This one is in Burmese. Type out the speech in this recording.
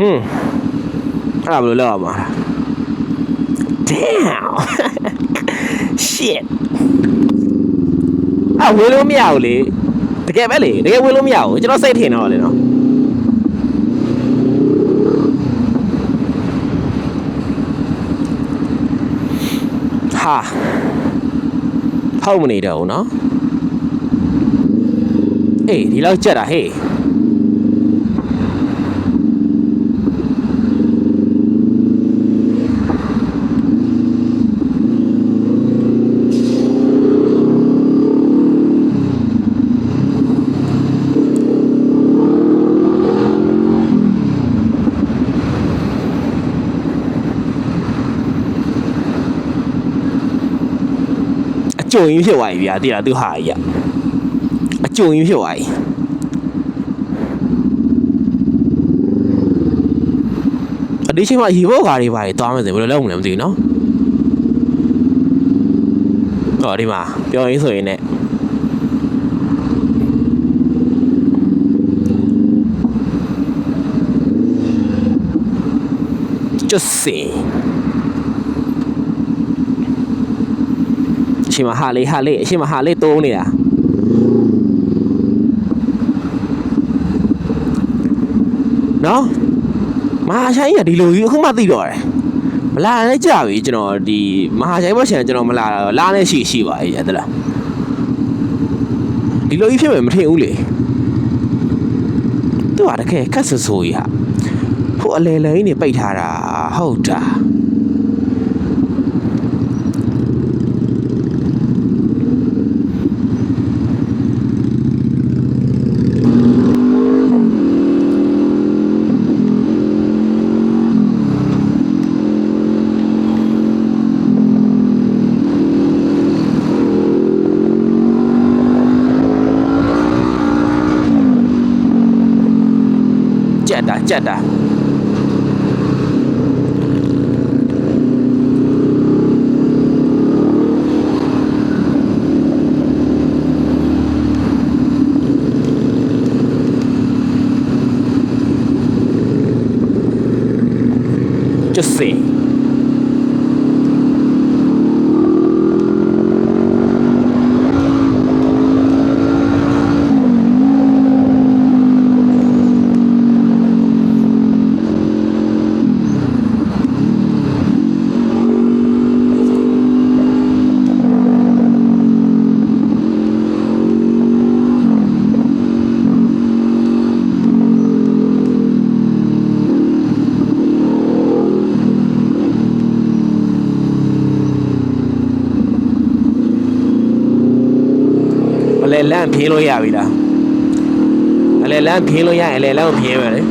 အဲ့ဒါဘယ်လိုလုပ်ရမှာ Damn shit ဝေးလို့မရဘူးလေတကယ်ပဲလေတကယ်ဝေးလို့မရဘူးကျွန်တော်စိတ်ထင်တော့လေနော်ဟာဟုတ်မနေတော့ဘူးနော်အေးဒီလောက်ကြက်တာဟေးအကျုံကြီးဖြစ်သွားပြီဗျာတိလားသူဟာကြီးအကျုံကြီးဖြစ်သွားပြီဒီချိန်မှာရေဘောကားတွေပါသွားမယ်ဆိုဘယ်လိုလုပ်မလဲမသိဘူးနော်ဟောဒီမှာပြောရင်းဆိုရင်ねjust seeအရှင်မဟာလေးအရှင်မဟာလေးတုံးနေတာနော်မဟာချိုင်းကဒီလိုကြီးအခုမှသိတော့တယ်မလာလည်းကြာပြီကျွန်တော်ဒီမဟာချိုင်းဘက်ရှင်ကျွန်တော်မလာတော့လာလည်းရှိပါရဲ့တလားဒီလိုကြီးဖြစ်မယ်မထင်ဘူးလေသူကတကယ်ခက်ဆဆိုကြီးဟာဖို့အလဲလဲကြီးနေပိတ်ထားတာဟုတ်တာကြက်တာjust seeလမ်းဖြင်းလို့ရပြီလားအလဲလမ်းဖြင်းလို့ရရင်အလဲလမ်းကိုဖြင်းမယ်လေ